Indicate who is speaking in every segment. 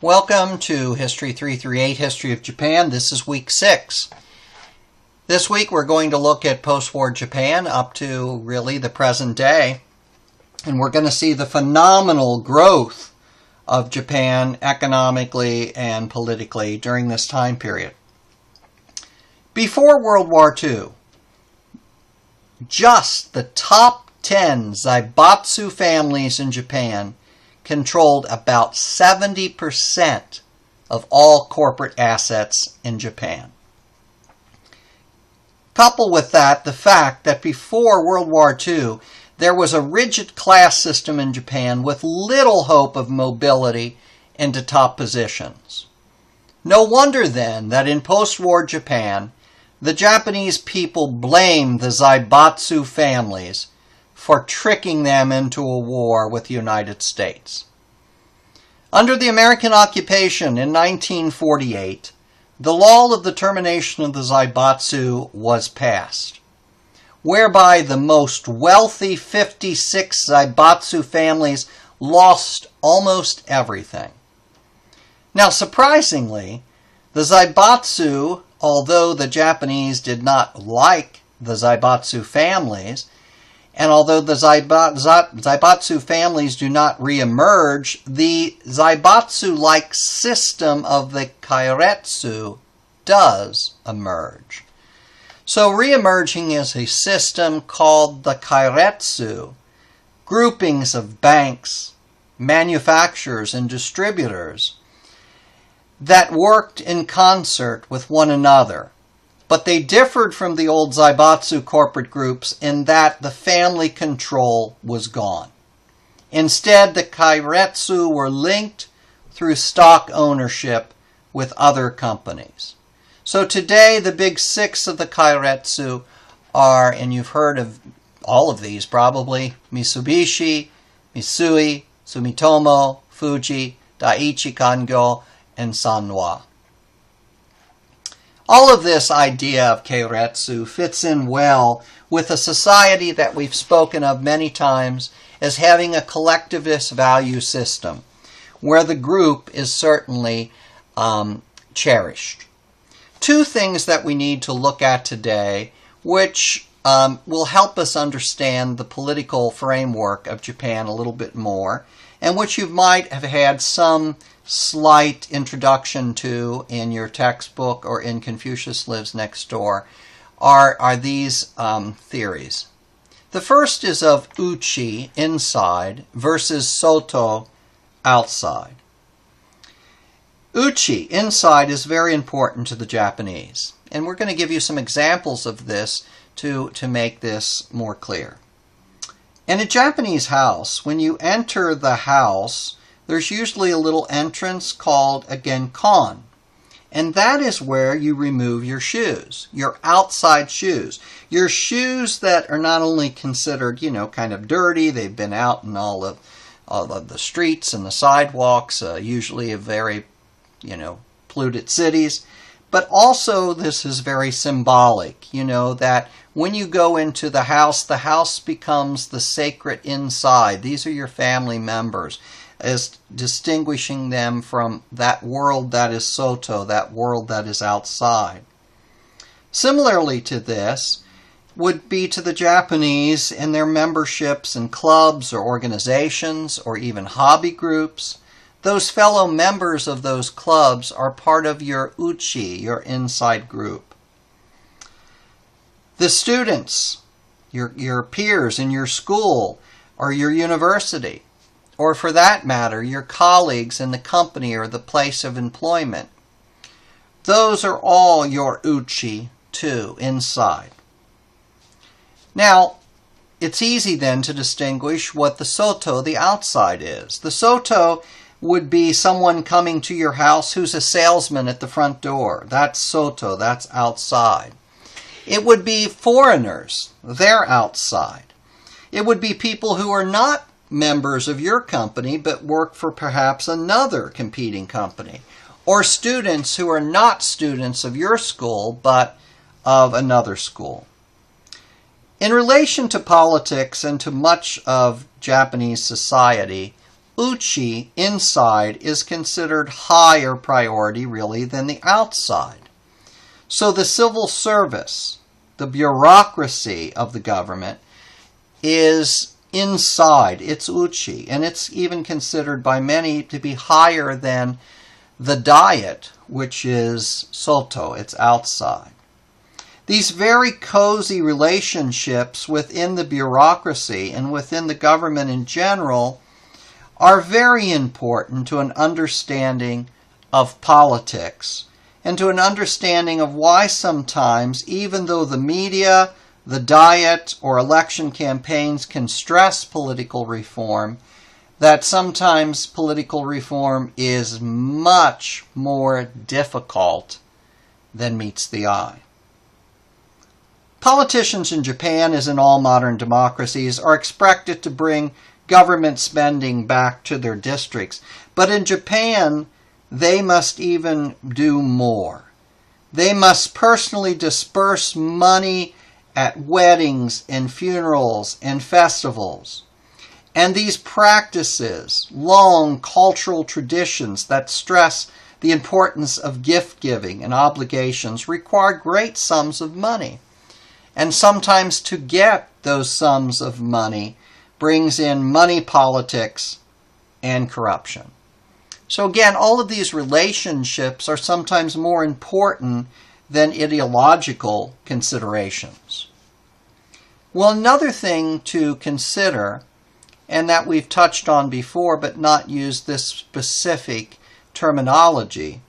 Speaker 1: Welcome to History 338, History of Japan. This is week 6. This week we're going to look at post-war Japan up to really the present day. And we're going to see the phenomenal growth of Japan economically and politically during this time period. Before World War II, just the top 10 Zaibatsu families in Japan controlled about 70% of all corporate assets in Japan. Couple with that the fact that before World War II, there was a rigid class system in Japan with little hope of mobility into top positions. No wonder then that in post-war Japan, the Japanese people blamed the Zaibatsu families for tricking them into a war with the United States. Under the American occupation in 1948, the law of the termination of the Zaibatsu was passed, whereby the most wealthy 56 Zaibatsu families lost almost everything. Now, surprisingly, the Zaibatsu, although the Japanese did not like the Zaibatsu families, and although the Zaibatsu families do not reemerge, the Zaibatsu-like system of the Keiretsu does emerge. So reemerging is a system called the Keiretsu, groupings of banks, manufacturers, and distributors that worked in concert with one another. But they differed from the old Zaibatsu corporate groups in that the family control was gone. Instead, the Keiretsu were linked through stock ownership with other companies. So today, the big 6 of the Keiretsu are, and you've heard of all of these probably, Mitsubishi, Mitsui, Sumitomo, Fuji, Daiichi Kangyo, and Sanwa. All of this idea of Keiretsu fits in well with a society that we've spoken of many times as having a collectivist value system, where the group is certainly cherished. 2 things that we need to look at today, which will help us understand the political framework of Japan a little bit more, and which you might have had some slight introduction to in your textbook or in Confucius Lives Next Door, are these theories. The first is of uchi, inside, versus soto, outside. Uchi, inside, is very important to the Japanese, and we're going to give you some examples of this to make this more clear. In a Japanese house, when you enter the house, there's usually a little entrance called a genkon. And that is where you remove your shoes, your outside shoes. Your shoes that are not only considered, kind of dirty, they've been out in all of the streets and the sidewalks, usually of very, polluted cities. But also this is very symbolic, that when you go into the house becomes the sacred inside. These are your family members, as distinguishing them from that world that is soto, that world that is outside. Similarly to this would be to the Japanese in their memberships in clubs or organizations or even hobby groups. Those fellow members of those clubs are part of your uchi, your inside group. The students, your peers in your school or your university, or for that matter, your colleagues in the company or the place of employment. Those are all your uchi, too, inside. Now, it's easy then to distinguish what the soto, the outside, is. The soto would be someone coming to your house who's a salesman at the front door. That's soto, that's outside. It would be foreigners, they're outside. It would be people who are not members of your company but work for perhaps another competing company, or students who are not students of your school but of another school. In relation to politics and to much of Japanese society, uchi, inside, is considered higher priority really than the outside. So the civil service, the bureaucracy of the government, is inside, it's uchi, and it's even considered by many to be higher than the diet, which is soto, it's outside. These very cozy relationships within the bureaucracy and within the government in general are very important to an understanding of politics and to an understanding of why sometimes, even though the media, the diet, or election campaigns can stress political reform, that sometimes political reform is much more difficult than meets the eye. Politicians in Japan, as in all modern democracies, are expected to bring government spending back to their districts. But in Japan, they must even do more. They must personally disperse money at weddings and funerals and festivals. And these practices, long cultural traditions that stress the importance of gift giving and obligations, require great sums of money. And sometimes to get those sums of money brings in money politics and corruption. So again, all of these relationships are sometimes more important than ideological considerations. Well, another thing to consider, and that we've touched on before but not used this specific terminology,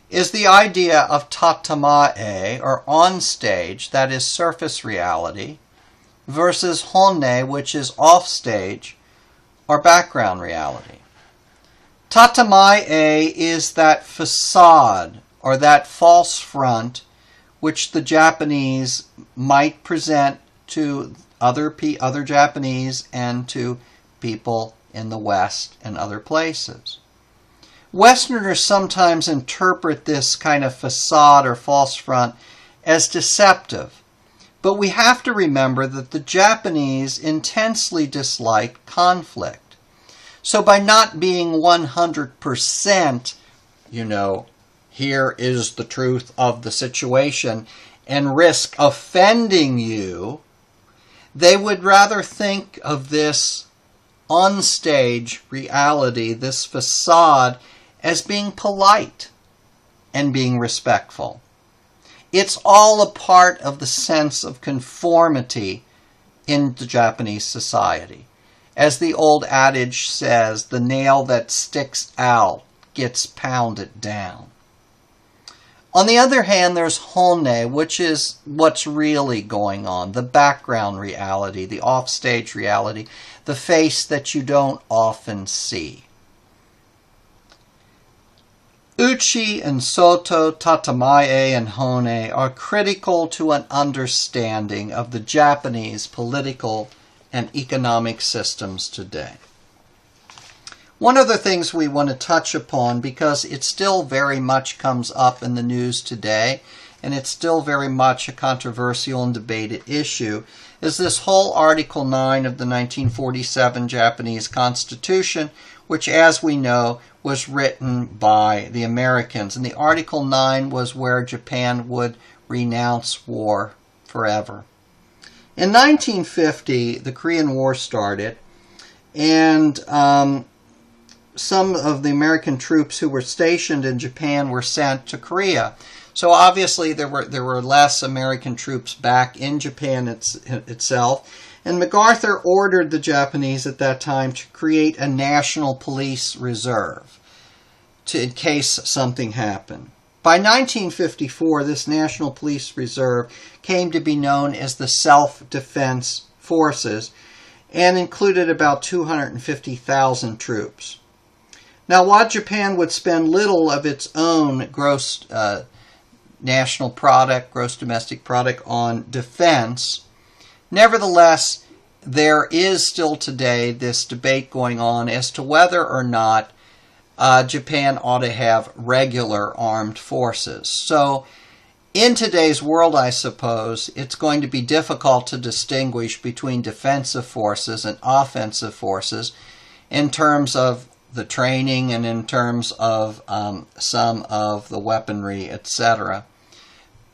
Speaker 1: is the idea of tatamae, or on-stage, that is surface reality, versus honne, which is off-stage, or background reality. Tatamae is that facade, or that false front, which the Japanese might present to other Japanese and to people in the West and other places. Westerners sometimes interpret this kind of facade or false front as deceptive, but we have to remember that the Japanese intensely dislike conflict. So by not being 100%, here is the truth of the situation, and risk offending you, they would rather think of this on-stage reality, this facade, as being polite and being respectful. It's all a part of the sense of conformity in the Japanese society. As the old adage says, the nail that sticks out gets pounded down. On the other hand, there's honne, which is what's really going on, the background reality, the offstage reality, the face that you don't often see. Uchi and soto, tatamae and honne are critical to an understanding of the Japanese political and economic systems today. One of the things we want to touch upon, because it still very much comes up in the news today, and it's still very much a controversial and debated issue, is this whole Article 9 of the 1947 Japanese Constitution, which, as we know, was written by the Americans. And the Article 9 was where Japan would renounce war forever. In 1950, the Korean War started, and some of the American troops who were stationed in Japan were sent to Korea. So obviously there were less American troops back in Japan itself. And MacArthur ordered the Japanese at that time to create a national police reserve in case something happened. By 1954, this National Police Reserve came to be known as the Self-Defense Forces and included about 250,000 troops. Now, while Japan would spend little of its own gross national product, gross domestic product on defense, nevertheless, there is still today this debate going on as to whether or not Japan ought to have regular armed forces. So, in today's world, I suppose, it's going to be difficult to distinguish between defensive forces and offensive forces in terms of the training and in terms of some of the weaponry, etc.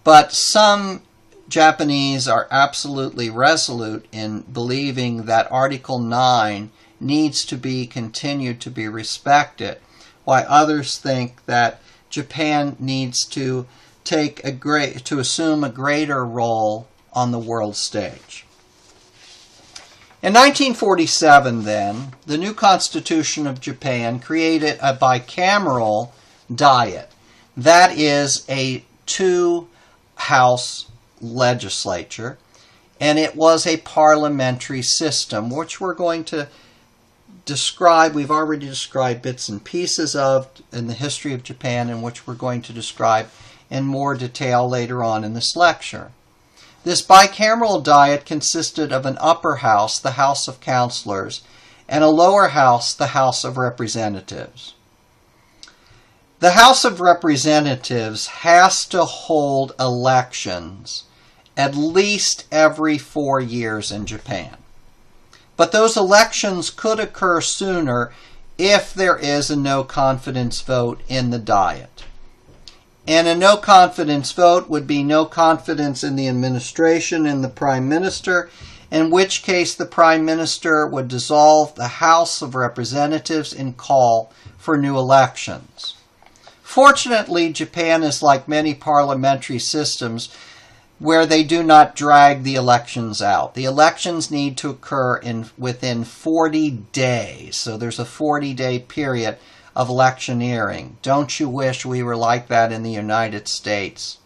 Speaker 1: But some Japanese are absolutely resolute in believing that Article 9 needs to be continued to be respected, while others think that Japan needs to assume a greater role on the world stage. In 1947, then, the new Constitution of Japan created a bicameral Diet. That is a two-house legislature, and it was a parliamentary system, which we're going to describe. We've already described bits and pieces of in the history of Japan, and which we're going to describe in more detail later on in this lecture. This bicameral Diet consisted of an upper house, the House of Councilors, and a lower house, the House of Representatives. The House of Representatives has to hold elections at least every 4 years in Japan. But those elections could occur sooner if there is a no-confidence vote in the Diet. And a no-confidence vote would be no confidence in the administration and the Prime Minister, in which case the Prime Minister would dissolve the House of Representatives and call for new elections. Fortunately, Japan is like many parliamentary systems where they do not drag the elections out. The elections need to occur within 40 days, so there's a 40-day period of electioneering. Don't you wish we were like that in the United States?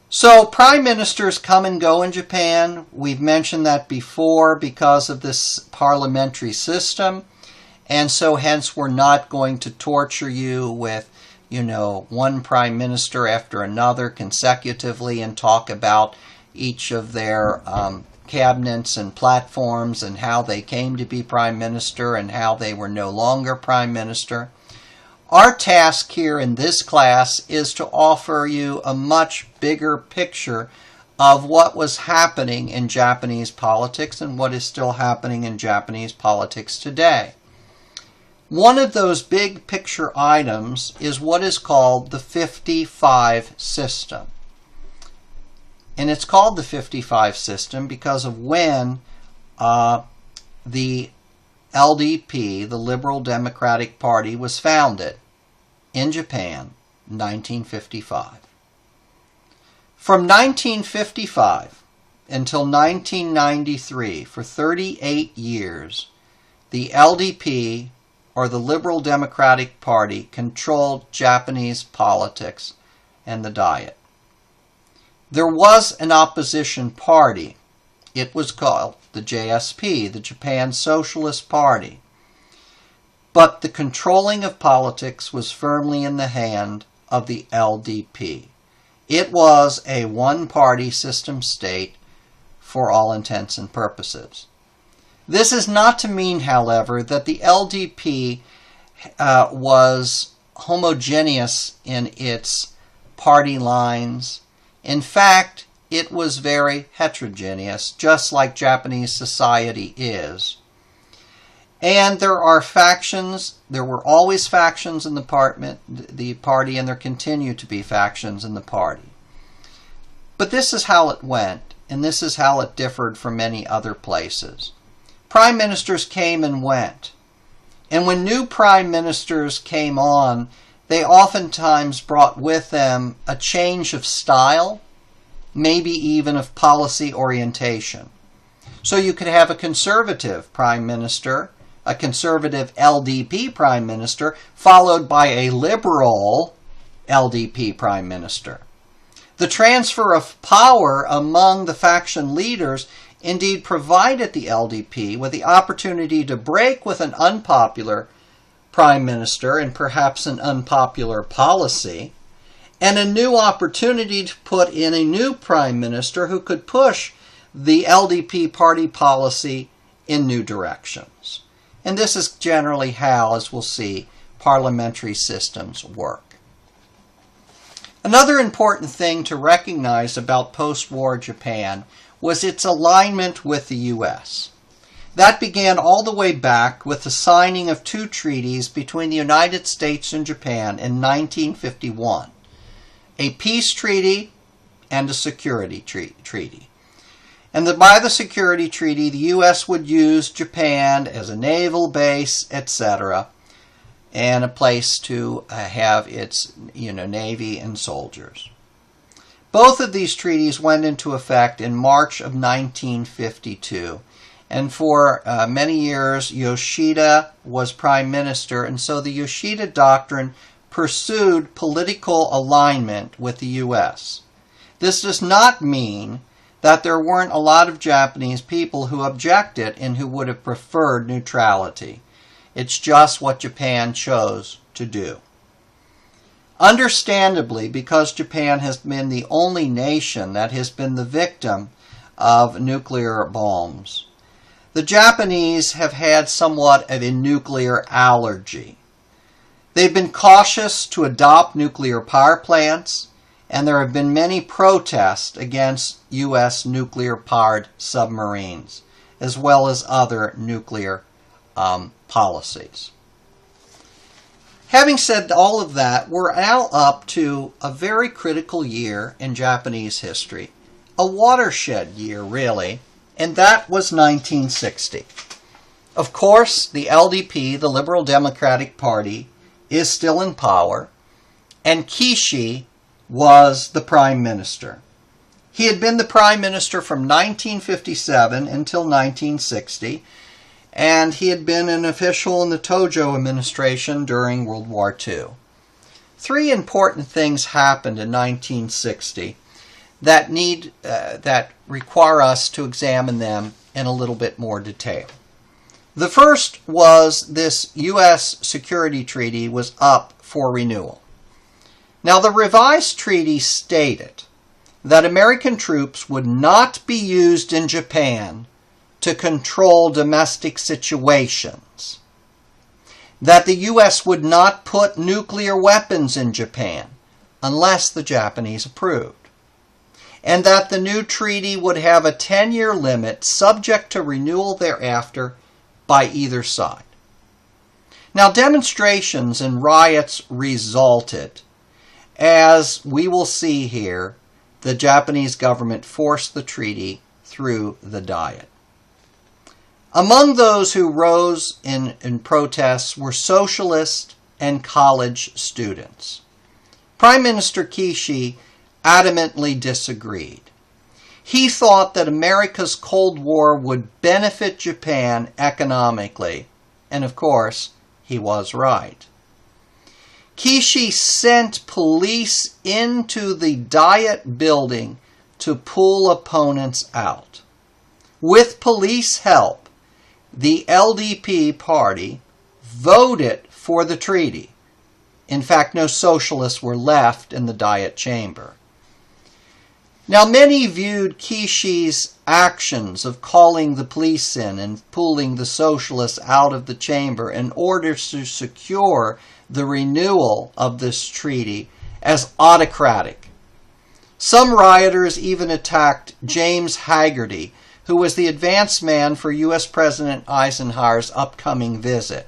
Speaker 1: So prime ministers come and go in Japan. We've mentioned that before because of this parliamentary system. And so hence we're not going to torture you with, one prime minister after another consecutively and talk about each of their cabinets and platforms and how they came to be prime minister and how they were no longer prime minister. Our task here in this class is to offer you a much bigger picture of what was happening in Japanese politics and what is still happening in Japanese politics today. One of those big picture items is what is called the 55 system. And it's called the 55 system because of when the LDP, the Liberal Democratic Party, was founded in Japan in 1955. From 1955 until 1993, for 38 years, the LDP, or the Liberal Democratic Party, controlled Japanese politics and the Diet. There was an opposition party. It was called the JSP, the Japan Socialist Party. But the controlling of politics was firmly in the hand of the LDP. It was a one-party system state for all intents and purposes. This is not to mean, however, that the LDP was homogeneous in its party lines. In fact, it was very heterogeneous, just like Japanese society is. And there are factions. There were always factions in the party, and there continue to be factions in the party. But this is how it went, and this is how it differed from many other places. Prime ministers came and went. And when new prime ministers came on, they oftentimes brought with them a change of style, maybe even of policy orientation. So you could have a conservative prime minister, a conservative LDP prime minister, followed by a liberal LDP prime minister. The transfer of power among the faction leaders indeed provided the LDP with the opportunity to break with an unpopular prime minister and perhaps an unpopular policy, and a new opportunity to put in a new prime minister who could push the LDP party policy in new directions. And this is generally how, as we'll see, parliamentary systems work. Another important thing to recognize about post-war Japan was its alignment with the U.S. That began all the way back with the signing of two treaties between the United States and Japan in 1951, a peace treaty and a security treaty. And by the security treaty, the U.S. would use Japan as a naval base, etc., and a place to have its navy and soldiers. Both of these treaties went into effect in March of 1952. And for many years, Yoshida was prime minister, and so the Yoshida Doctrine pursued political alignment with the U.S. This does not mean that there weren't a lot of Japanese people who objected and who would have preferred neutrality. It's just what Japan chose to do. Understandably, because Japan has been the only nation that has been the victim of nuclear bombs, the Japanese have had somewhat of a nuclear allergy. They've been cautious to adopt nuclear power plants, and there have been many protests against U.S. nuclear-powered submarines, as well as other nuclear policies. Having said all of that, we're now up to a very critical year in Japanese history, a watershed year, really, and that was 1960. Of course, the LDP, the Liberal Democratic Party, is still in power, and Kishi was the prime minister. He had been the prime minister from 1957 until 1960, and he had been an official in the Tojo administration during World War II. Three important things happened in 1960 that require us to examine them in a little bit more detail. The first was this U.S. security treaty was up for renewal. Now, the revised treaty stated that American troops would not be used in Japan to control domestic situations, that the U.S. would not put nuclear weapons in Japan unless the Japanese approved, and that the new treaty would have a 10-year limit subject to renewal thereafter by either side. Now, demonstrations and riots resulted. As we will see here, the Japanese government forced the treaty through the Diet. Among those who rose in protests were socialists and college students. Prime Minister Kishi adamantly disagreed. He thought that America's Cold War would benefit Japan economically, and of course, he was right. Kishi sent police into the Diet building to pull opponents out. With police help, the LDP party voted for the treaty. In fact, no socialists were left in the Diet chamber. Now, many viewed Kishi's actions of calling the police in and pulling the socialists out of the chamber in order to secure the renewal of this treaty as autocratic. Some rioters even attacked James Haggerty, who was the advance man for U.S. President Eisenhower's upcoming visit.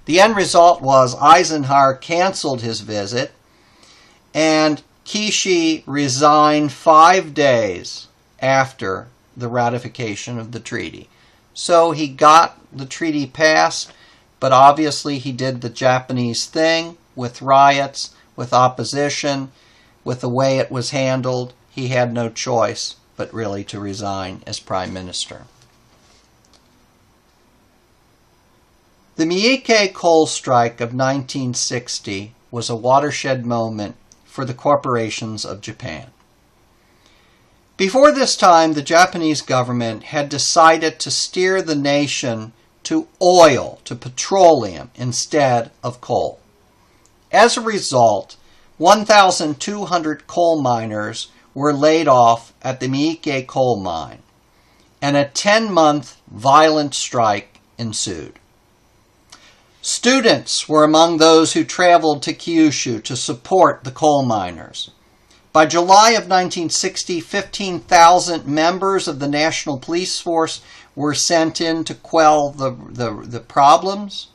Speaker 1: The end result was Eisenhower canceled his visit, and Kishi resigned 5 days after the ratification of the treaty. So he got the treaty passed, but obviously he did the Japanese thing with riots, with opposition, with the way it was handled. He had no choice but really to resign as prime minister. The Miyake coal strike of 1960 was a watershed moment for the corporations of Japan. Before this time, the Japanese government had decided to steer the nation to oil, to petroleum, instead of coal. As a result, 1,200 coal miners were laid off at the Miyake coal mine, and a 10-month violent strike ensued. Students were among those who traveled to Kyushu to support the coal miners. By July of 1960, 15,000 members of the National Police Force were sent in to quell the problems.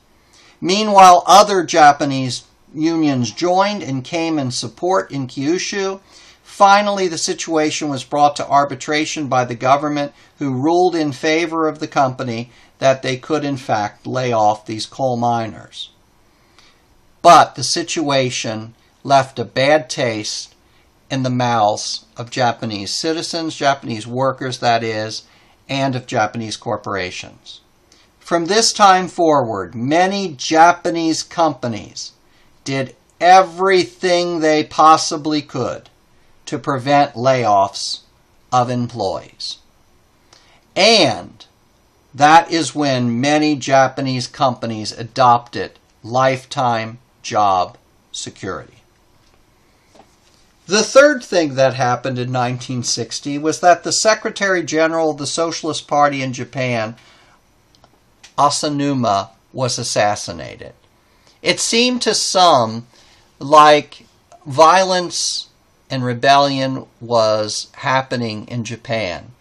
Speaker 1: Meanwhile, other Japanese unions joined and came in support in Kyushu. Finally, the situation was brought to arbitration by the government, who ruled in favor of the company that they could in fact lay off these coal miners. But the situation left a bad taste in the mouths of Japanese citizens, Japanese workers that is, and of Japanese corporations. From this time forward, many Japanese companies did everything they possibly could to prevent layoffs of employees. And that is when many Japanese companies adopted lifetime job security. The third thing that happened in 1960 was that the Secretary General of the Socialist Party in Japan, Asanuma, was assassinated. It seemed to some like violence and rebellion was happening in Japan.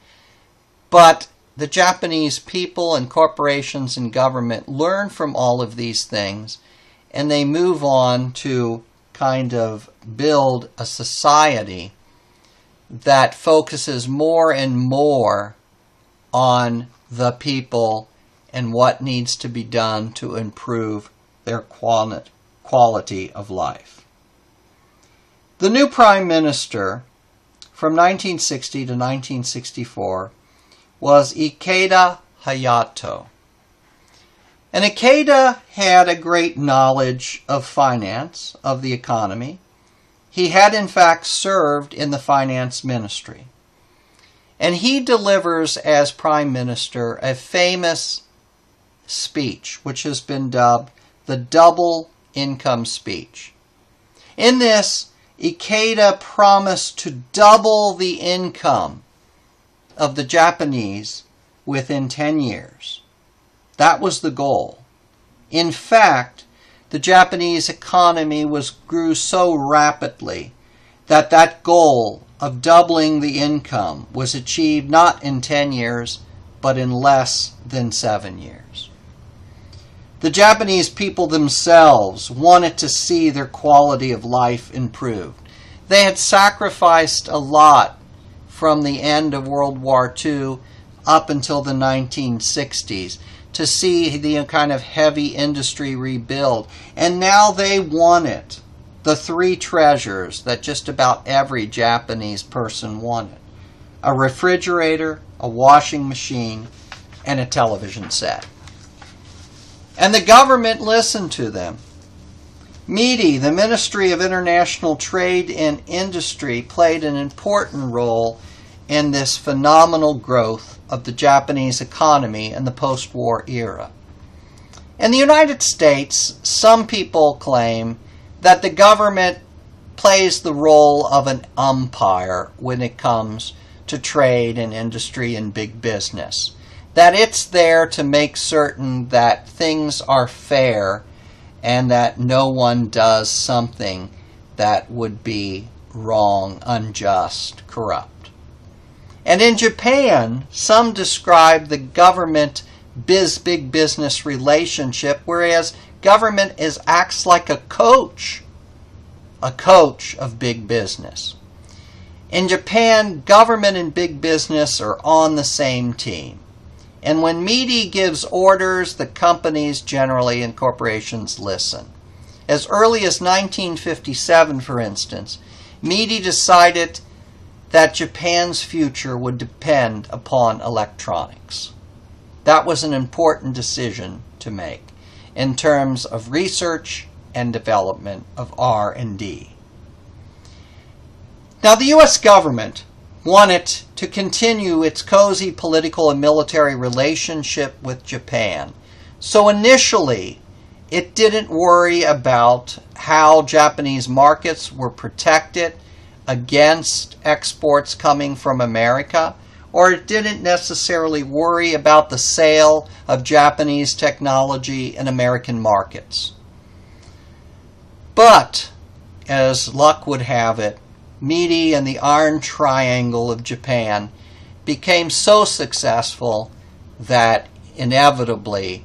Speaker 1: But the Japanese people and corporations and government learn from all of these things, and they move on to kind of build a society that focuses more and more on the people and what needs to be done to improve their quality of life. The new Prime Minister from 1960 to 1964 was Ikeda Hayato. And Ikeda had a great knowledge of finance, of the economy. He had in fact served in the finance ministry. And he delivers as Prime Minister a famous speech, which has been dubbed the double income speech. In this, Ikeda promised to double the income of the Japanese within 10 years. That was the goal. In fact, the Japanese economy grew so rapidly that that goal of doubling the income was achieved not in 10 years, but in less than 7 years. The Japanese people themselves wanted to see their quality of life improved. They had sacrificed a lot from the end of World War II up until the 1960s to see the kind of heavy industry rebuild. And now they wanted the three treasures that just about every Japanese person wanted: a refrigerator, a washing machine, and a television set. And the government listened to them. METI, the Ministry of International Trade and Industry, played an important role in this phenomenal growth of the Japanese economy in the post-war era. In the United States, some people claim that the government plays the role of an umpire when it comes to trade and industry and big business. That it's there to make certain that things are fair and that no one does something that would be wrong, unjust, corrupt. And in Japan, some describe the government big business relationship, whereas government acts like a coach of big business. In Japan, government and big business are on the same team. And when METI gives orders, the companies generally and corporations listen. As early as 1957, for instance, METI decided that Japan's future would depend upon electronics. That was an important decision to make in terms of research and development of R&D. Now, the U.S. government wanted to continue its cozy political and military relationship with Japan. So initially, it didn't worry about how Japanese markets were protected against exports coming from America, or it didn't necessarily worry about the sale of Japanese technology in American markets. But, as luck would have it, METI and the Iron Triangle of Japan became so successful that inevitably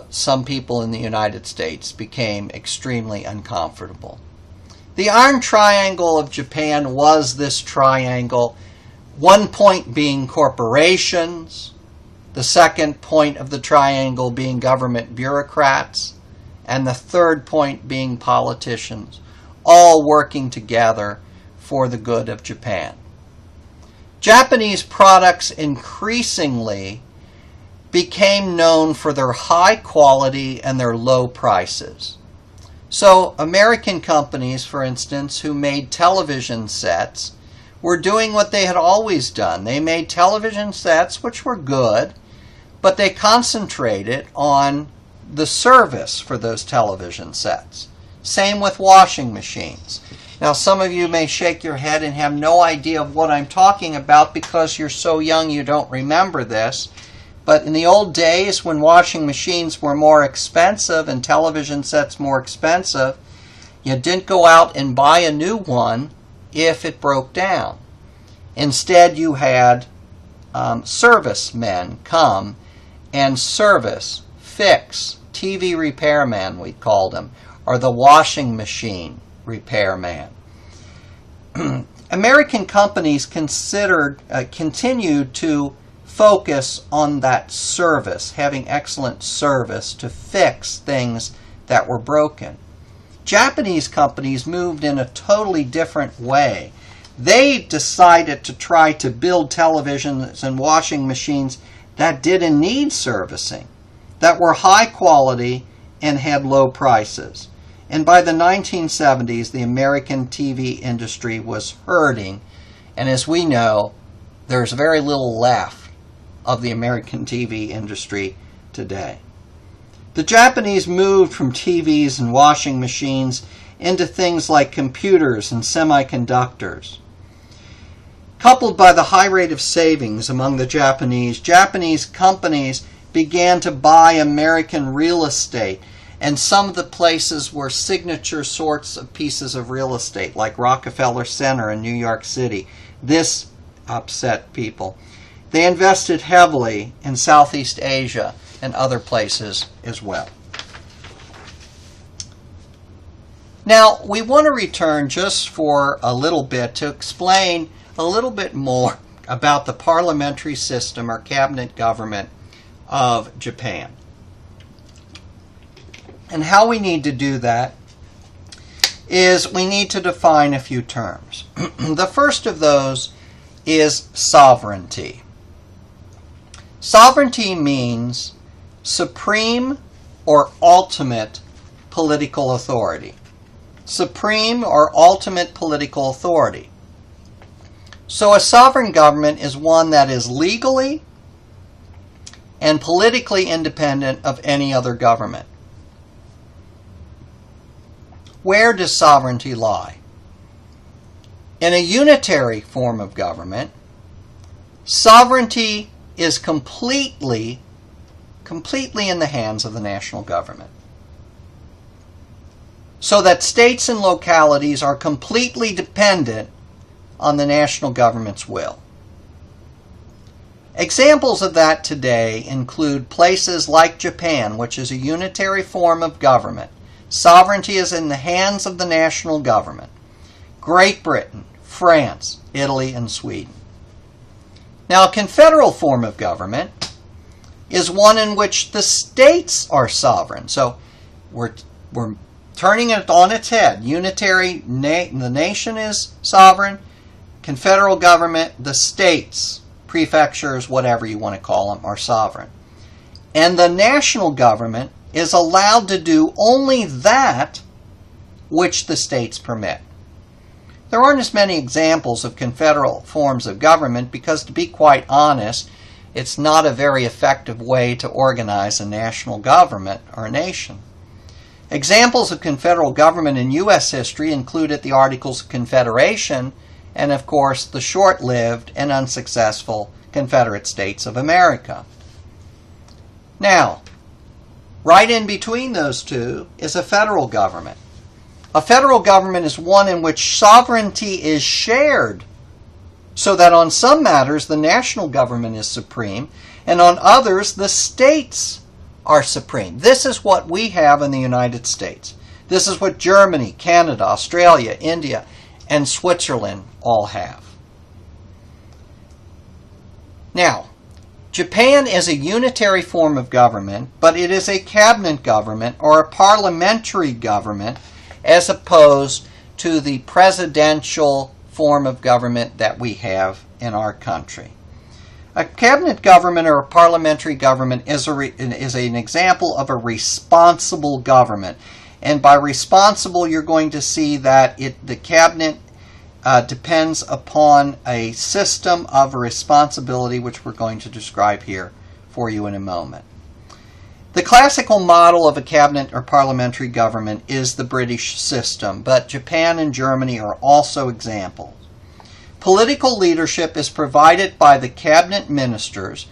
Speaker 1: some people in the United States became extremely uncomfortable. The Iron Triangle of Japan was this triangle, one point being corporations, the second point of the triangle being government bureaucrats, and the third point being politicians, all working together for the good of Japan. Japanese products increasingly became known for their high quality and their low prices. So American companies, for instance, who made television sets, were doing what they had always done. They made television sets which were good, but they concentrated on the service for those television sets. Same with washing machines. Now, some of you may shake your head and have no idea of what I'm talking about because you're so young you don't remember this. But in the old days, when washing machines were more expensive and television sets more expensive, you didn't go out and buy a new one if it broke down. Instead, you had servicemen come and service, fix, TV repairman, we called them, or the washing machine repairman. American companies continued to focus on that service, having excellent service to fix things that were broken. Japanese companies moved in a totally different way. They decided to try to build televisions and washing machines that didn't need servicing, that were high quality and had low prices. And by the 1970s, the American TV industry was hurting, and as we know, there's very little left of the American TV industry today. The Japanese moved from TVs and washing machines into things like computers and semiconductors. Coupled by the high rate of savings among the Japanese companies began to buy American real estate, and some of the places were signature sorts of pieces of real estate, like Rockefeller Center in New York City. This upset people. They invested heavily in Southeast Asia and other places as well. Now, we want to return just for a little bit to explain a little bit more about the parliamentary system or cabinet government of Japan. And how we need to do that is we need to define a few terms. The first of those is sovereignty. Sovereignty means supreme or ultimate political authority. Supreme or ultimate political authority. So a sovereign government is one that is legally and politically independent of any other government. Where does sovereignty lie? In a unitary form of government, sovereignty is completely in the hands of the national government. So that states and localities are completely dependent on the national government's will. Examples of that today include places like Japan, which is a unitary form of government. Sovereignty is in the hands of the national government. Great Britain, France, Italy, and Sweden. Now, a confederal form of government is one in which the states are sovereign. So we're turning it on its head. Unitary, the nation is sovereign. Confederal government, the states, prefectures, whatever you want to call them, are sovereign. And the national government is allowed to do only that which the states permit. There aren't as many examples of confederal forms of government because, to be quite honest, it's not a very effective way to organize a national government or a nation. Examples of confederal government in U.S. history included the Articles of Confederation and, of course, the short-lived and unsuccessful Confederate States of America. Now, right in between those two is a federal government. A federal government is one in which sovereignty is shared, so that on some matters the national government is supreme, and on others, the states are supreme. This is what we have in the United States. This is what Germany, Canada, Australia, India, and Switzerland all have. Now, Japan is a unitary form of government, but it is a cabinet government or a parliamentary government as opposed to the presidential form of government that we have in our country. A cabinet government or a parliamentary government is an example of a responsible government. And by responsible, you're going to see that the cabinet depends upon a system of responsibility, which we're going to describe here for you in a moment. The classical model of a cabinet or parliamentary government is the British system, but Japan and Germany are also examples. Political leadership is provided by the cabinet ministers,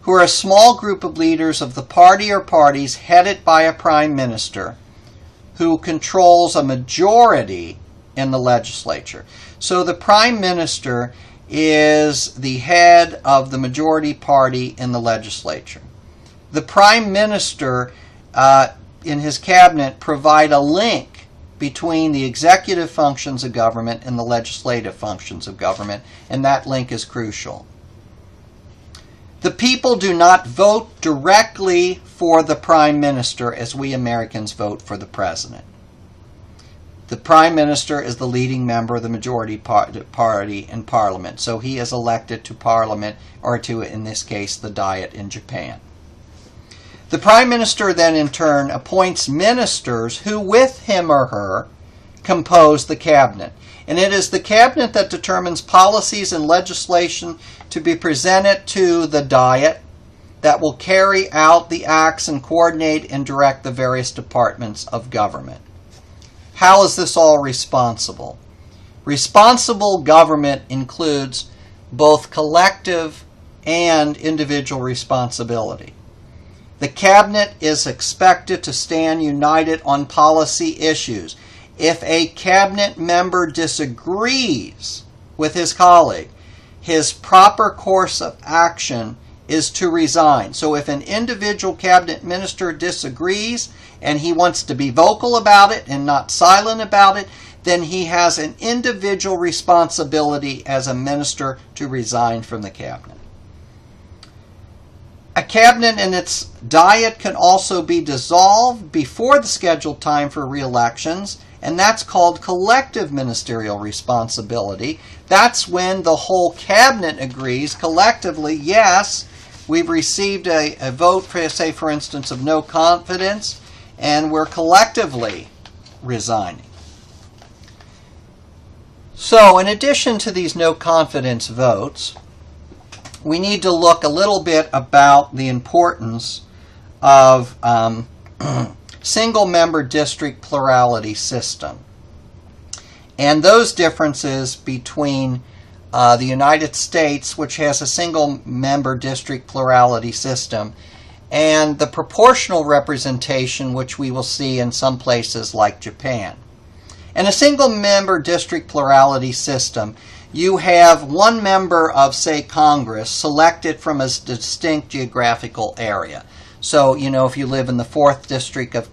Speaker 1: who are a small group of leaders of the party or parties headed by a prime minister who controls a majority in the legislature. So the prime minister is the head of the majority party in the legislature. The prime minister in his cabinet provide a link between the executive functions of government and the legislative functions of government, and that link is crucial. The people do not vote directly for the prime minister as we Americans vote for the president. The prime minister is the leading member of the majority party in parliament, so he is elected to parliament, or to, in this case, the Diet in Japan. The prime minister then in turn appoints ministers who with him or her compose the cabinet. And it is the cabinet that determines policies and legislation to be presented to the Diet that will carry out the acts and coordinate and direct the various departments of government. How is this all responsible? Responsible government includes both collective and individual responsibility. The cabinet is expected to stand united on policy issues. If a cabinet member disagrees with his colleague, his proper course of action is to resign. So if an individual cabinet minister disagrees and he wants to be vocal about it and not silent about it, then he has an individual responsibility as a minister to resign from the cabinet. A cabinet and its diet can also be dissolved before the scheduled time for re-elections, and that's called collective ministerial responsibility. That's when the whole cabinet agrees collectively, yes, we've received a vote, say for instance, of no confidence, and we're collectively resigning. So in addition to these no confidence votes, we need to look a little bit about the importance of single-member district plurality system and those differences between the United States, which has a single-member district plurality system, and the proportional representation, which we will see in some places like Japan. In a single-member district plurality system, you have one member of, say, Congress selected from a distinct geographical area. So, if you live in the 4th District of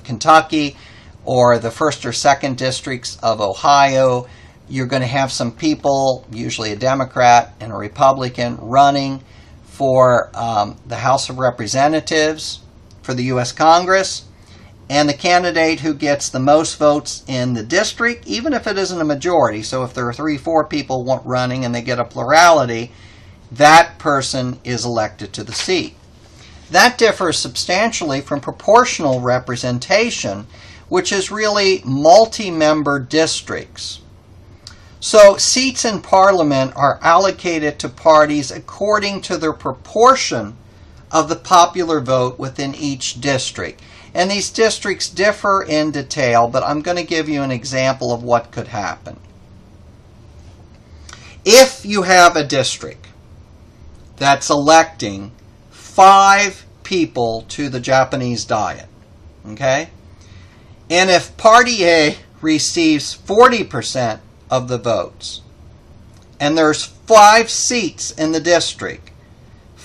Speaker 1: Kentucky or the 1st or 2nd Districts of Ohio, you're going to have some people, usually a Democrat and a Republican, running for the House of Representatives for the U.S. Congress. And the candidate who gets the most votes in the district, even if it isn't a majority, so if there are 3-4 people running and they get a plurality, that person is elected to the seat. That differs substantially from proportional representation, which is really multi-member districts. So seats in Parliament are allocated to parties according to their proportion of the popular vote within each district. And these districts differ in detail, but I'm going to give you an example of what could happen. If you have a district that's electing 5 people to the Japanese Diet, okay? And if Party A receives 40% of the votes, and there's 5 seats in the district,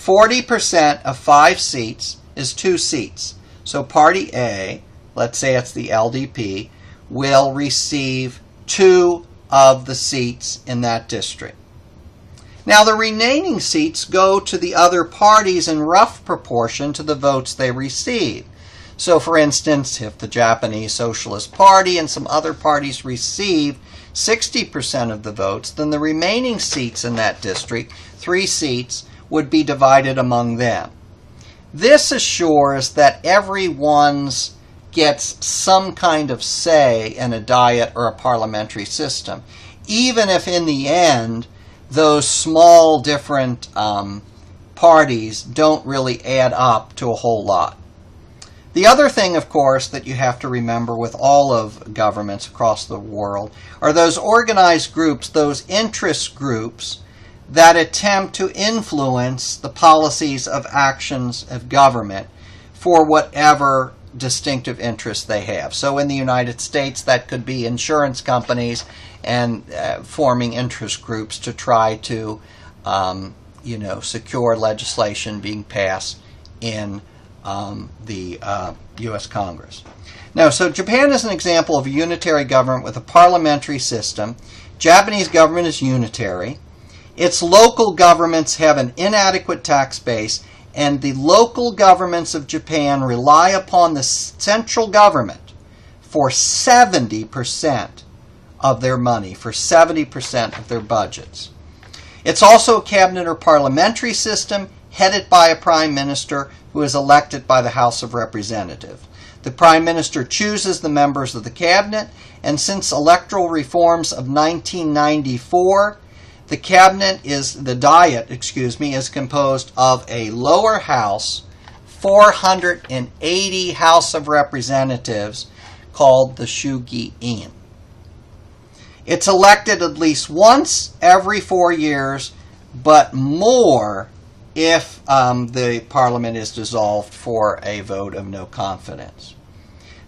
Speaker 1: 40% of 5 seats is 2 seats. So Party A, let's say it's the LDP, will receive 2 of the seats in that district. Now the remaining seats go to the other parties in rough proportion to the votes they receive. So for instance, if the Japanese Socialist Party and some other parties receive 60% of the votes, then the remaining seats in that district, 3 seats, would be divided among them. This assures that everyone gets some kind of say in a diet or a parliamentary system, even if in the end those small different parties don't really add up to a whole lot. The other thing, of course, that you have to remember with all of governments across the world are those organized groups, those interest groups that attempt to influence the policies of actions of government for whatever distinctive interests they have. So in the United States, that could be insurance companies and forming interest groups to try to, secure legislation being passed in the U.S. Congress. Now, so Japan is an example of a unitary government with a parliamentary system. Japanese government is unitary. Its local governments have an inadequate tax base, and the local governments of Japan rely upon the central government for 70% of their money, for 70% of their budgets. It's also a cabinet or parliamentary system headed by a prime minister who is elected by the House of Representatives. The prime minister chooses the members of the cabinet, and since electoral reforms of 1994, the diet is composed of a lower house, 480 House of Representatives, called the Shugi-in. It's elected at least once every 4 years, but more if the parliament is dissolved for a vote of no confidence.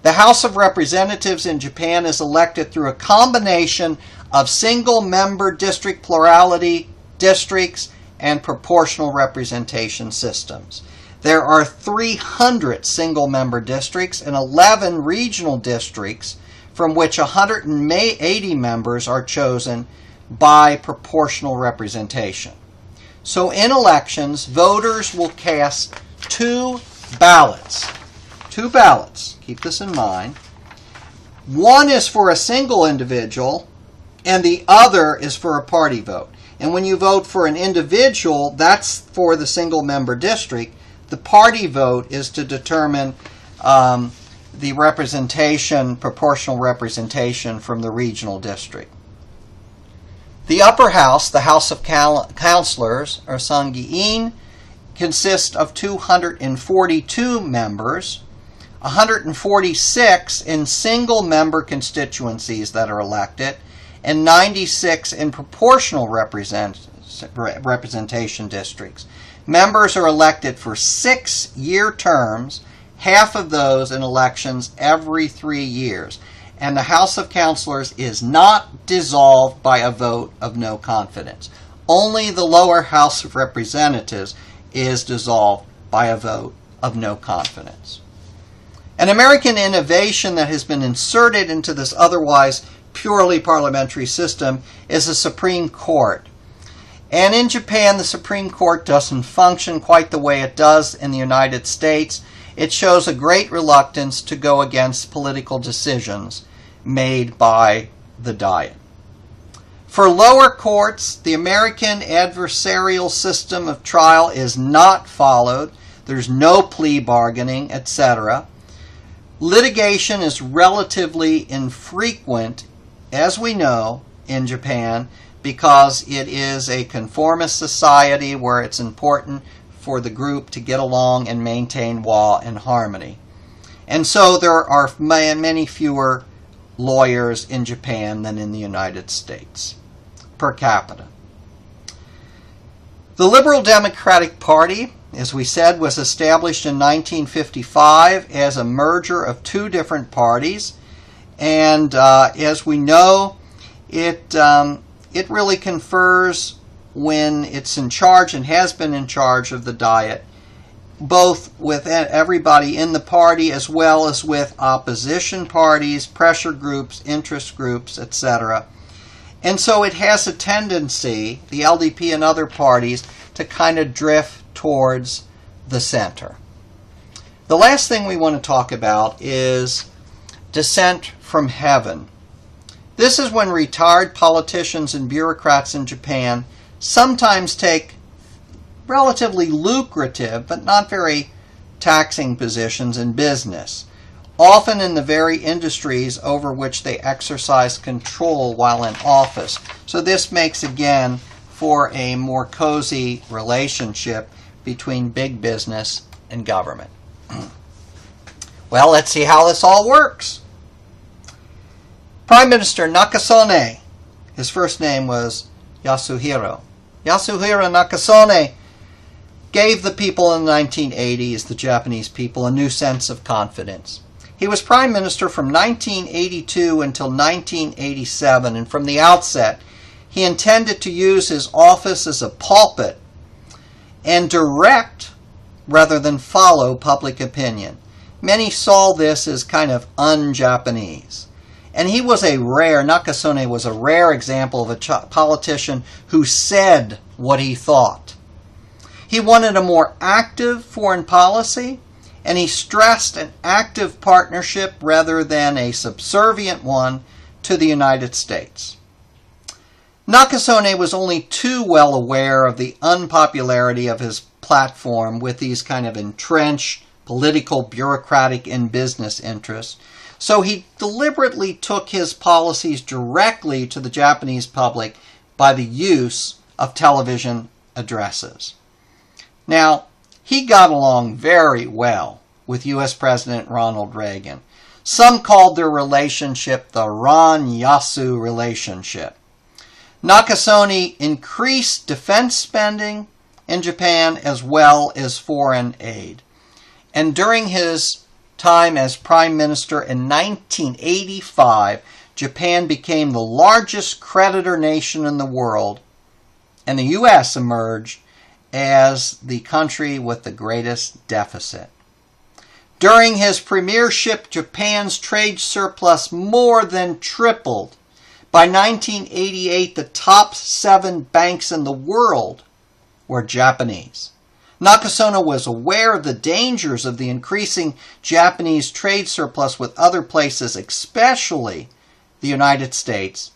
Speaker 1: The House of Representatives in Japan is elected through a combination of single-member district plurality districts and proportional representation systems. There are 300 single-member districts and 11 regional districts from which 180 members are chosen by proportional representation. So in elections, voters will cast 2 ballots. 2 ballots. Keep this in mind. One is for a single individual, and the other is for a party vote. And when you vote for an individual, that's for the single-member district. The party vote is to determine the representation, proportional representation from the regional district. The upper house, the House of Councilors, or Sangi-in, consists of 242 members, 146 in single-member constituencies that are elected, and 96 in proportional representation districts. Members are elected for 6-year terms, half of those in elections every 3 years. And the House of Councilors is not dissolved by a vote of no confidence. Only the lower House of Representatives is dissolved by a vote of no confidence. An American innovation that has been inserted into this otherwise purely parliamentary system is the Supreme Court. And in Japan, the Supreme Court doesn't function quite the way it does in the United States. It shows a great reluctance to go against political decisions made by the Diet. For lower courts, the American adversarial system of trial is not followed. There's no plea bargaining, etc. Litigation is relatively infrequent, as we know, in Japan, because it is a conformist society where it's important for the group to get along and maintain law and harmony. And so there are many fewer lawyers in Japan than in the United States, per capita. The Liberal Democratic Party, as we said, was established in 1955 as a merger of 2 different parties. And as we know, it really confers when it's in charge and has been in charge of the Diet, both with everybody in the party as well as with opposition parties, pressure groups, interest groups, etc. And so it has a tendency, the LDP and other parties, to kind of drift towards the center. The last thing we want to talk about is descent from heaven. This is when retired politicians and bureaucrats in Japan sometimes take relatively lucrative but not very taxing positions in business, often in the very industries over which they exercise control while in office. So this makes, again, for a more cozy relationship between big business and government. Well, let's see how this all works. Prime Minister Nakasone, his first name was Yasuhiro. Yasuhiro Nakasone gave the people in the 1980s, the Japanese people, a new sense of confidence. He was prime minister from 1982 until 1987, and from the outset, he intended to use his office as a pulpit and direct rather than follow public opinion. Many saw this as kind of un-Japanese. And he was Nakasone was a rare example of a politician who said what he thought. He wanted a more active foreign policy, and he stressed an active partnership rather than a subservient one to the United States. Nakasone was only too well aware of the unpopularity of his platform with these kind of entrenched political, bureaucratic, and business interests, so he deliberately took his policies directly to the Japanese public by the use of television addresses. Now, he got along very well with U.S. President Ronald Reagan. Some called their relationship the Ron-Yasu relationship. Nakasone increased defense spending in Japan as well as foreign aid. And during his time as prime minister in 1985, Japan became the largest creditor nation in the world, and the U.S. emerged as the country with the greatest deficit. During his premiership, Japan's trade surplus more than tripled. By 1988, the top 7 banks in the world were Japanese. Nakasone was aware of the dangers of the increasing Japanese trade surplus with other places, especially the United States.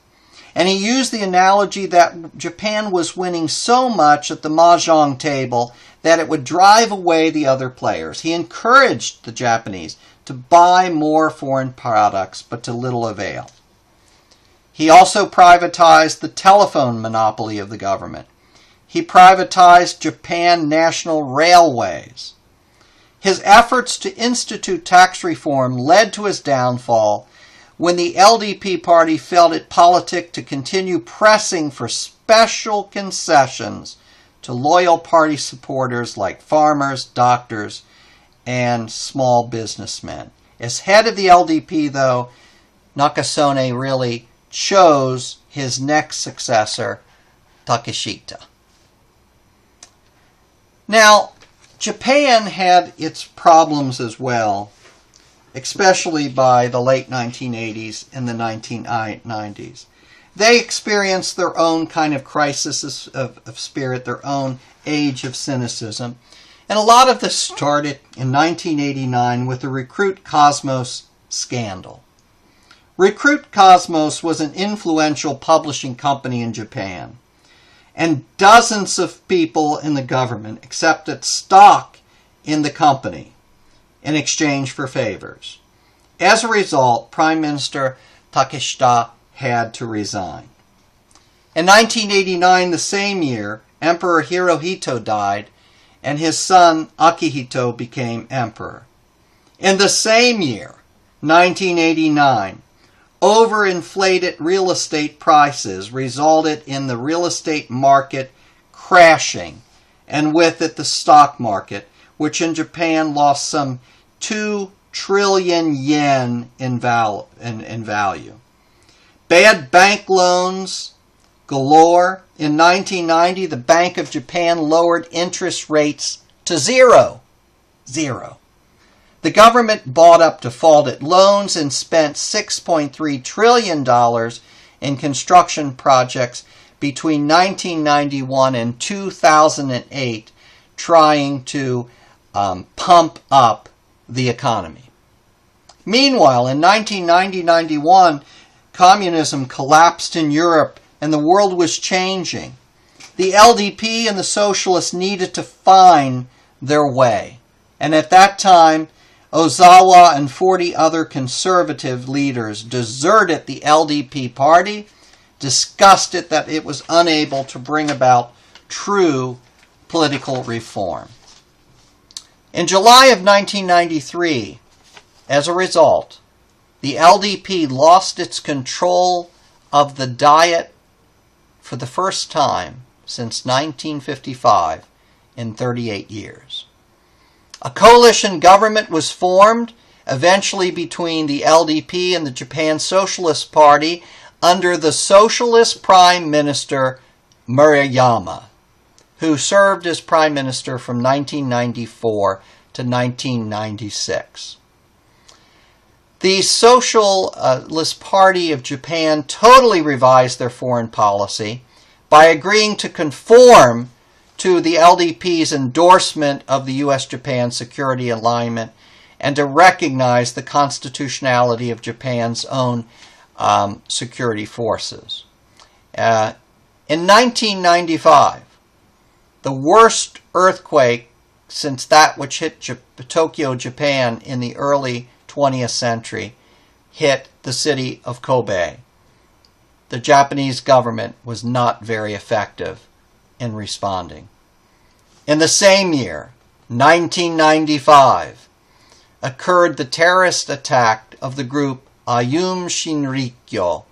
Speaker 1: And he used the analogy that Japan was winning so much at the mahjong table that it would drive away the other players. He encouraged the Japanese to buy more foreign products, but to little avail. He also privatized the telephone monopoly of the government. He privatized Japan National Railways. His efforts to institute tax reform led to his downfall when the LDP party felt it politic to continue pressing for special concessions to loyal party supporters like farmers, doctors, and small businessmen. As head of the LDP, though, Nakasone really chose his next successor, Takeshita. Now, Japan had its problems as well, especially by the late 1980s and the 1990s. They experienced their own kind of crisis of spirit, their own age of cynicism. And a lot of this started in 1989 with the Recruit Cosmos scandal. Recruit Cosmos was an influential publishing company in Japan, and dozens of people in the government accepted stock in the company in exchange for favors. As a result, Prime Minister Takeshita had to resign. In 1989, the same year, Emperor Hirohito died, and his son Akihito became emperor. In the same year, 1989, overinflated real estate prices resulted in the real estate market crashing, and with it the stock market, which in Japan lost some 2 trillion yen in value. Bad bank loans galore. In 1990, the Bank of Japan lowered interest rates to zero. Zero. The government bought up defaulted loans and spent $6.3 trillion in construction projects between 1991 and 2008, trying to pump up the economy. Meanwhile, in 1990-91, communism collapsed in Europe and the world was changing. The LDP and the socialists needed to find their way. And at that time, Ozawa and 40 other conservative leaders deserted the LDP party, disgusted that it was unable to bring about true political reform. In July of 1993, as a result, the LDP lost its control of the Diet for the first time since 1955 in 38 years. A coalition government was formed, eventually between the LDP and the Japan Socialist Party, under the Socialist Prime Minister Murayama, who served as Prime Minister from 1994 to 1996. The Socialist Party of Japan totally revised their foreign policy by agreeing to conform to the LDP's endorsement of the U.S.-Japan security alignment and to recognize the constitutionality of Japan's own security forces. In 1995, the worst earthquake since that which hit Tokyo, Japan in the early 20th century, hit the city of Kobe. The Japanese government was not very effective in responding. In the same year, 1995, occurred the terrorist attack of the group Ayumi Shinrikyo.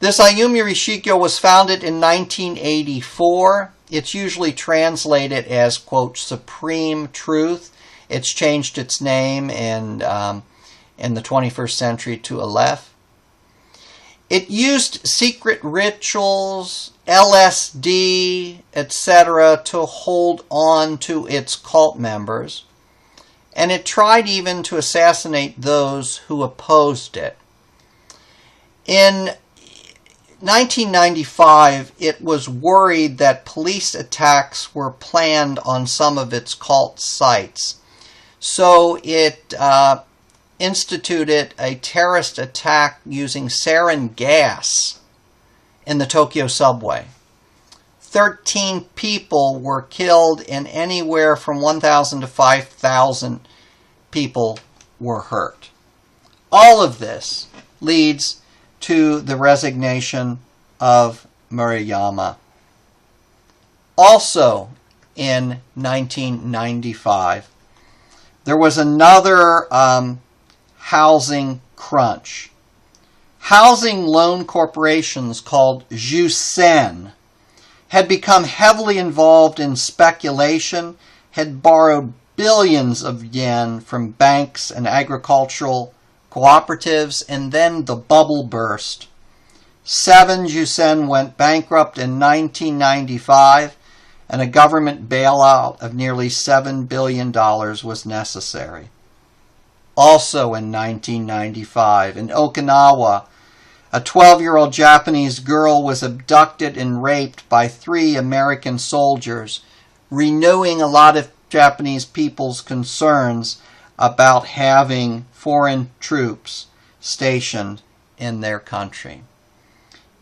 Speaker 1: This Ayumi Shinrikyo was founded in 1984. It's usually translated as, quote, Supreme Truth. It's changed its name in the 21st century to Aleph. It used secret rituals, LSD, etc. to hold on to its cult members. And it tried even to assassinate those who opposed it. In 1995, it was worried that police attacks were planned on some of its cult sites. So it instituted a terrorist attack using sarin gas in the Tokyo subway. 13 people were killed and anywhere from 1,000 to 5,000 people were hurt. All of this leads to the resignation of Murayama. Also in 1995, there was another housing crunch. Housing loan corporations called Jusen had become heavily involved in speculation, had borrowed billions of yen from banks and agricultural cooperatives, and then the bubble burst. 7 Jusen went bankrupt in 1995, and a government bailout of nearly $7 billion was necessary. Also in 1995, in Okinawa, a 12-year-old Japanese girl was abducted and raped by 3 American soldiers, renewing a lot of Japanese people's concerns about having foreign troops stationed in their country.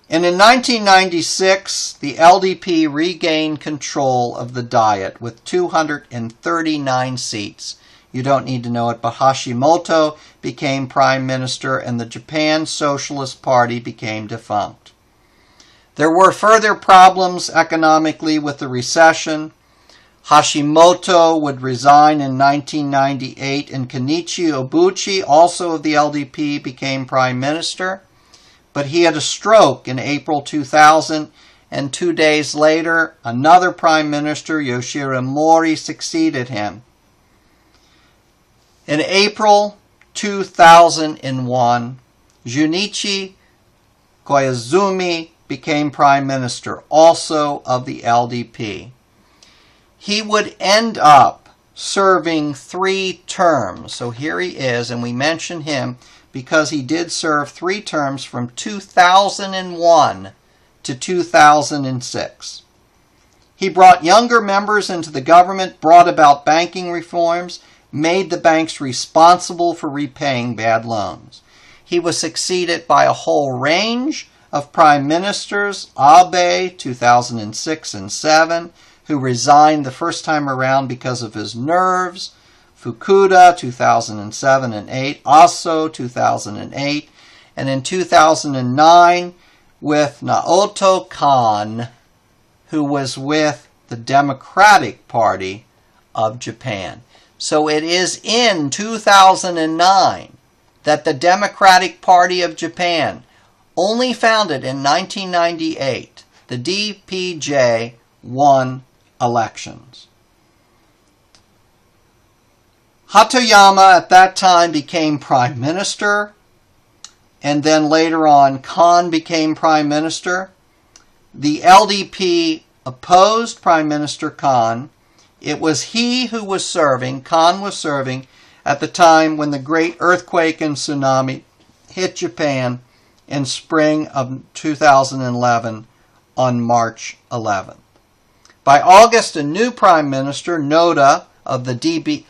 Speaker 1: And in 1996, the LDP regained control of the Diet with 239 seats. You don't need to know it, but Hashimoto became prime minister and the Japan Socialist Party became defunct. There were further problems economically with the recession. Hashimoto would resign in 1998 and Kenichi Obuchi, also of the LDP, became prime minister. But he had a stroke in April 2000, and 2 days later, another prime minister, Yoshihiro Mori, succeeded him. In April 2001, Junichi Koizumi became prime minister, also of the LDP. He would end up serving 3 terms. So here he is, and we mention him because he did serve 3 terms from 2001 to 2006. He brought younger members into the government, brought about banking reforms, made the banks responsible for repaying bad loans. He was succeeded by a whole range of prime ministers, Abe, 2006 and 7, who resigned the first time around because of his nerves, Fukuda, 2007 and 8, Aso, 2008, and in 2009 with Naoto Kan, who was with the Democratic Party of Japan. So it is in 2009 that the Democratic Party of Japan, only founded in 1998, the DPJ, won elections. Hatoyama at that time became prime minister, and then later on Kan became prime minister. The LDP opposed Prime Minister Kan. It was he who was serving, Kan was serving, at the time when the great earthquake and tsunami hit Japan in spring of 2011 on March 11th. By August, a new Prime Minister, Noda, of the DPG,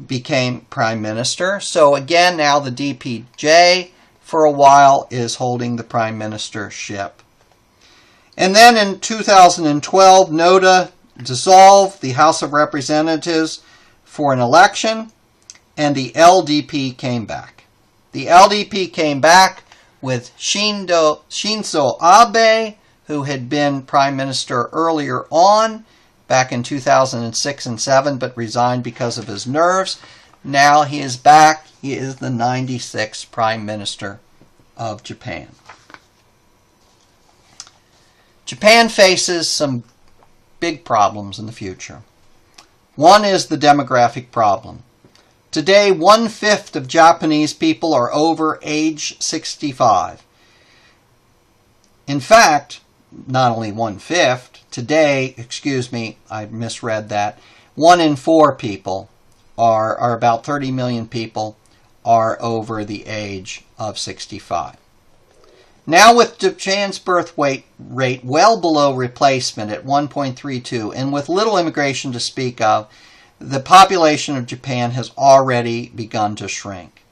Speaker 1: became Prime Minister. So again, now the DPJ, for a while, is holding the Prime Ministership. And then in 2012, Noda dissolved the House of Representatives for an election, and the LDP came back. The LDP came back with Shinzo Abe, who had been Prime Minister earlier on, back in 2006 and 7, but resigned because of his nerves. Now he is back. He is the 96th Prime Minister of Japan. Japan faces some big problems in the future. One is the demographic problem. Today, 1/5 of Japanese people are over age 65. In fact, not only 1/5, today, I misread that, 1 in 4 people are about 30 million people are over the age of 65. Now with Japan's birth rate well below replacement at 1.32 and with little immigration to speak of, the population of Japan has already begun to shrink.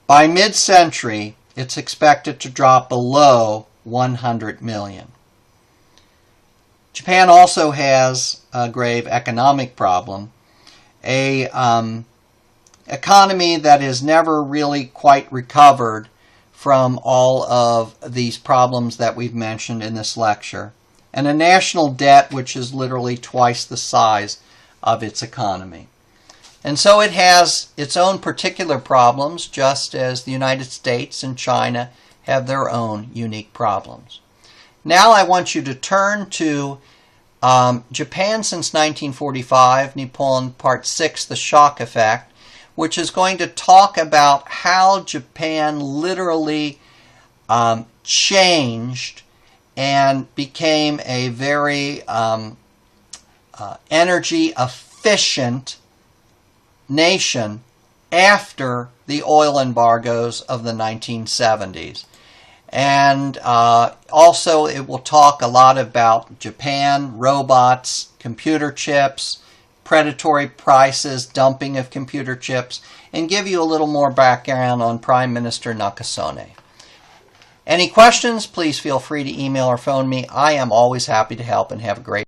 Speaker 1: By mid-century, it's expected to drop below 100 million. Japan also has a grave economic problem, an economy that has never really quite recovered from all of these problems that we've mentioned in this lecture, and a national debt which is literally twice the size of its economy. And so it has its own particular problems, just as the United States and China have their own unique problems. Now I want you to turn to Japan since 1945, Nippon Part 6, The Shock Effect, which is going to talk about how Japan literally changed and became a very energy efficient nation after the oil embargoes of the 1970s. And also it will talk a lot about Japan, robots, computer chips, predatory prices, dumping of computer chips, and give you a little more background on Prime Minister Nakasone. Any questions, please feel free to email or phone me. I am always happy to help, and have a great